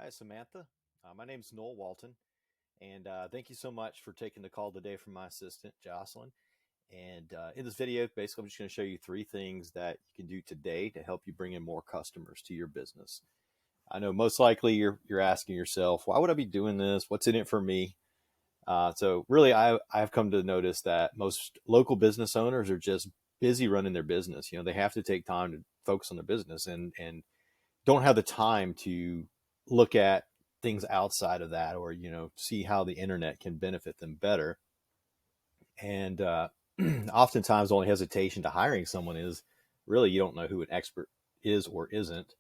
Hi, Samantha. My name's Noel Walton, and thank you so much for taking the call today from my assistant, Jocelyn. And in this video, basically, I'm just going to show you three things that you can do today to help you bring in more customers to your business. I know most likely you're asking yourself, why would I be doing this? What's in it for me? So really, I've come to notice that most local business owners are just busy running their business. They have to take time to focus on their business and don't have the time to look at things outside of that, or see how the internet can benefit them better. And oftentimes the only hesitation to hiring someone is really you don't know who an expert is or isn't.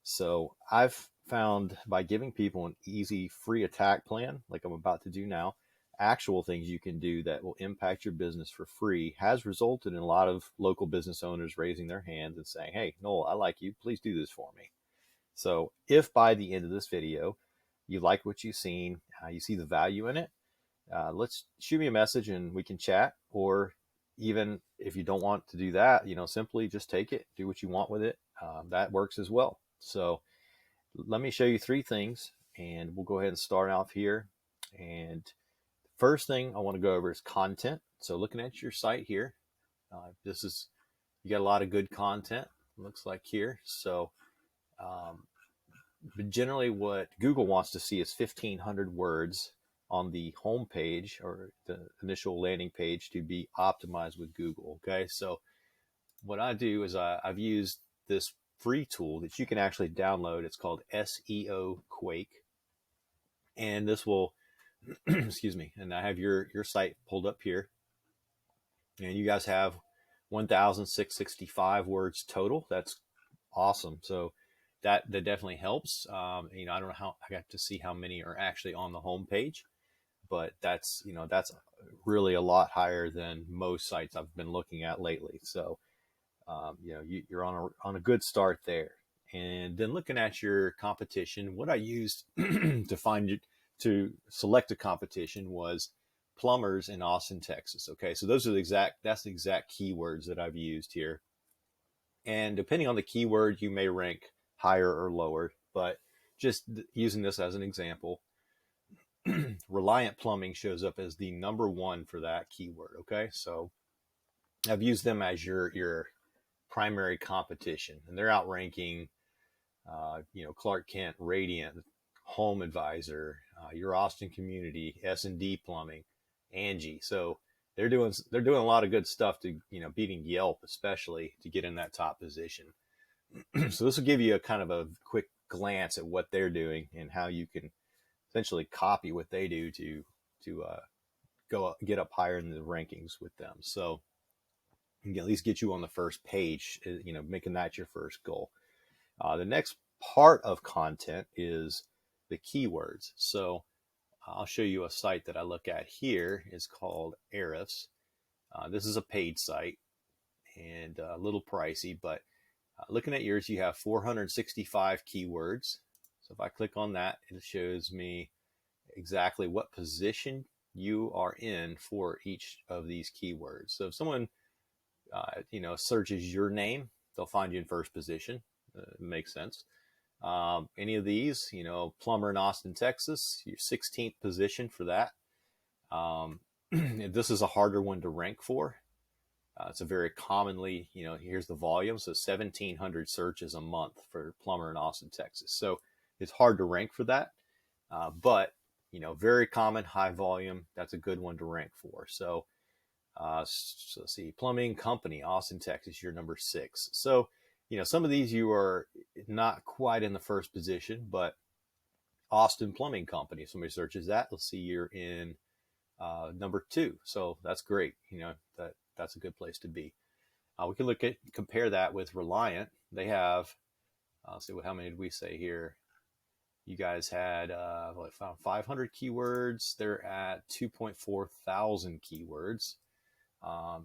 So I've found, by giving people an easy free attack plan like I'm about to do now, actual things you can do that will impact your business for free, has resulted in a lot of local business owners raising their hands and saying, hey, Noel, I like you, please do this for me. So if by the end of this video you like what you've seen, you see the value in it, let's shoot me a message and we can chat. Or even if you don't want to do that, simply just take it, do what you want with it. That works as well. So let me show you three things, and we'll go ahead and start off here. And first thing I want to go over is content. So looking at your site here, you got a lot of good content, looks like here. So but generally what Google wants to see is 1,500 words on the home page or the initial landing page to be optimized with Google. Okay, so what I do is I've used this free tool that you can actually download. It's called Seo Quake, and this will excuse me, and I have your site pulled up here, and you guys have 1,665 words total. That's awesome. So that definitely helps. I don't know how, I got to see how many are actually on the home page, but that's really a lot higher than most sites I've been looking at lately. So you're on a good start there. And then looking at your competition, what I used to select a competition was Plumbers in Austin, Texas. Okay, so that's the exact keywords that I've used here. And depending on the keyword, you may rank higher or lower, but just using this as an example, Reliant Plumbing shows up as the number one for that keyword. Okay, so I've used them as your primary competition, and they're outranking Clark Kent, Radiant, Home Advisor, your Austin Community, S&D Plumbing, Angie. So they're doing a lot of good stuff to beating Yelp, especially, to get in that top position. So this will give you a kind of a quick glance at what they're doing and how you can essentially copy what they do to get up higher in the rankings with them. So you can at least get you on the first page, making that your first goal. The next part of content is the keywords. So I'll show you a site that I look at here. It's called Ahrefs. This is a paid site and a little pricey, but looking at yours, you have 465 keywords. So if I click on that, it shows me exactly what position you are in for each of these keywords. So if someone searches your name, they'll find you in first position. Makes sense. Any of these, plumber in Austin, Texas, your 16th position for that. This is a harder one to rank for. It's a very commonly, here's the volume. So 1,700 searches a month for plumber in Austin, Texas. So it's hard to rank for that. But, very common, high volume. That's a good one to rank for. So let's see, plumbing company, Austin, Texas, you're number 6. So, some of these you are not quite in the first position, but Austin Plumbing Company, if somebody searches that, let's see, you're in number 2. So that's great. That's a good place to be. We can compare that with Reliant. They have, let's see, how many did we say here? You guys had 500 keywords. They're at 2.4 thousand keywords.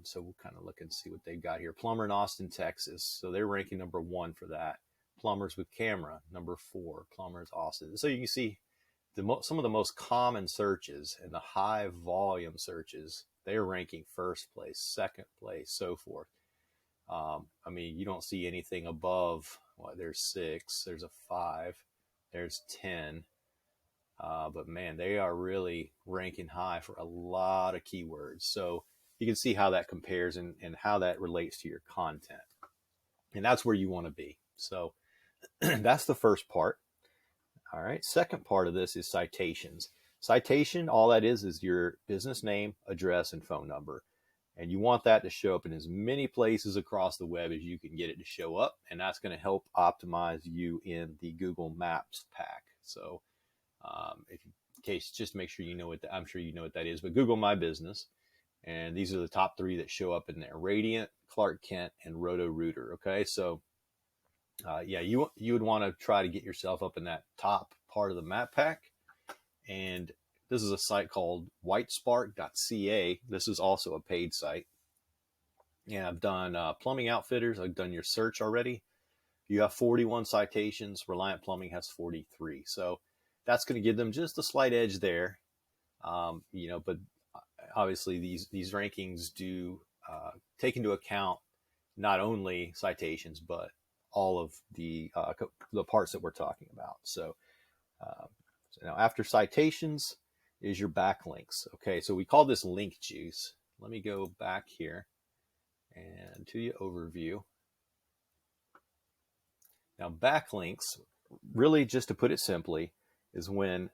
So we'll kind of look and see what they've got here. Plumber in Austin, Texas. So they're ranking number 1 for that. Plumbers with camera, number 4. Plumbers Austin. So you can see some of the most common searches and the high volume searches, they're ranking first place, second place, so forth. You don't see anything above, there's 6, there's a 5. There's 10. But man, they are really ranking high for a lot of keywords. So you can see how that compares and how that relates to your content. And that's where you want to be. So that's the first part. All right. Second part of this is citations. Citation, all that is your business name, address, and phone number. And you want that to show up in as many places across the web as you can get it to show up. And that's going to help optimize you in the Google Maps pack. So in case, just make sure you know what I'm sure you know what that is, but Google My Business. And these are the top 3 that show up in there: Radiant, Clark Kent, and Roto-Rooter. Okay. So yeah, you would want to try to get yourself up in that top part of the map pack. And this is a site called whitespark.ca. This is also a paid site. And I've done Plumbing Outfitters. I've done your search already. You have 41 citations. Reliant Plumbing has 43. So that's going to give them just a slight edge there. But obviously these rankings do take into account not only citations, but all of the parts that we're talking about. So now after citations is your backlinks. Okay, so we call this link juice. Let me go back here and to your overview. Now backlinks, really just to put it simply, is when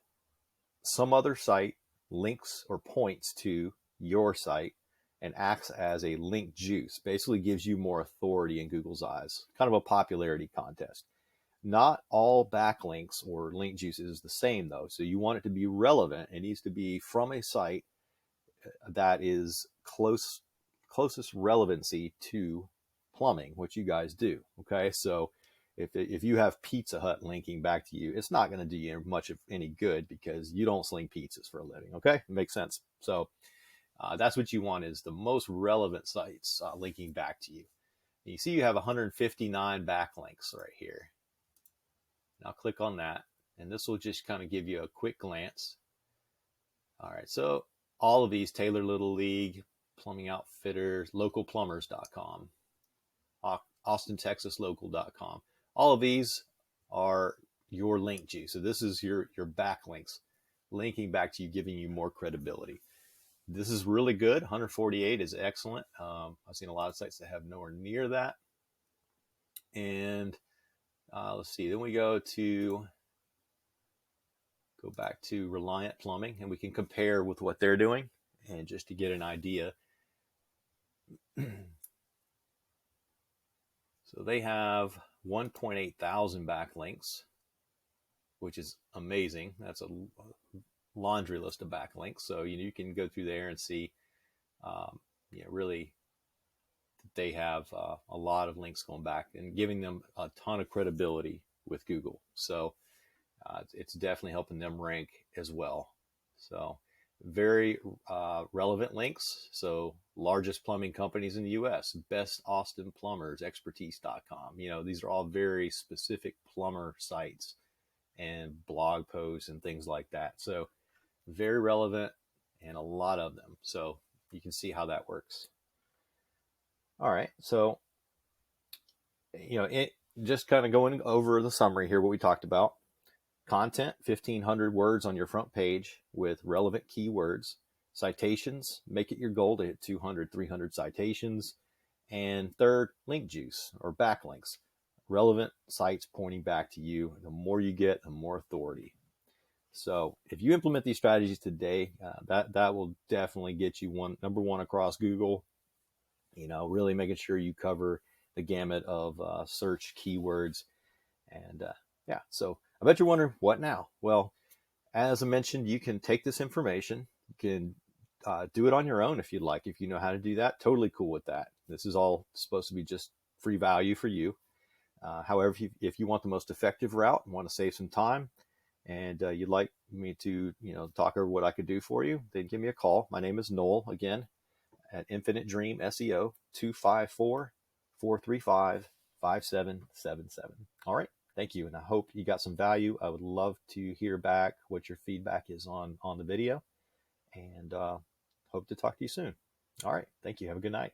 some other site links or points to your site and acts as a link juice. Basically gives you more authority in Google's eyes. Kind of a popularity contest. Not all backlinks or link juices is the same though. So you want it to be relevant. It needs to be from a site that is closest relevancy to plumbing, which you guys do. Okay. So if you have Pizza Hut linking back to you, it's not going to do you much of any good because you don't sling pizzas for a living. Okay. It makes sense. So that's what you want, is the most relevant sites linking back to you. And you see you have 159 backlinks right here. Now click on that, and this will just kind of give you a quick glance. All right, so all of these: Taylor Little League, Plumbing Outfitters, localplumbers.com, Austin, Texas local.com. All of these are your link juice. So this is your backlinks linking back to you, giving you more credibility. This is really good. 148 is excellent. I've seen a lot of sites that have nowhere near that. And let's see. Then we go back to Reliant Plumbing, and we can compare with what they're doing, and just to get an idea. So they have 1.8 thousand backlinks, which is amazing. That's a laundry list of backlinks. So you can go through there and see, really they have a lot of links going back and giving them a ton of credibility with Google. So it's definitely helping them rank as well. So very relevant links. So largest plumbing companies in the U.S., best Austin plumbers, expertise.com. These are all very specific plumber sites and blog posts and things like that. So very relevant, and a lot of them. So you can see how that works. All right. So, just kind of going over the summary here, what we talked about. Content, 1,500 words on your front page with relevant keywords. Citations, make it your goal to hit 200, 300 citations. And third, link juice or backlinks. Relevant sites pointing back to you. The more you get, the more authority. So if you implement these strategies today, that will definitely get you number one across Google. Really making sure you cover the gamut of search keywords. And so I bet you're wondering, what now? Well, as I mentioned, you can take this information, you can do it on your own if you'd like. If you know how to do that, totally cool with that. This is all supposed to be just free value for you. However, if you want the most effective route and want to save some time, and you'd like me to, talk over what I could do for you, then give me a call. My name is Noel, again, at Infinite Dream SEO, 254-435-5777. All right. Thank you. And I hope you got some value. I would love to hear back what your feedback is on the video, and hope to talk to you soon. All right. Thank you. Have a good night.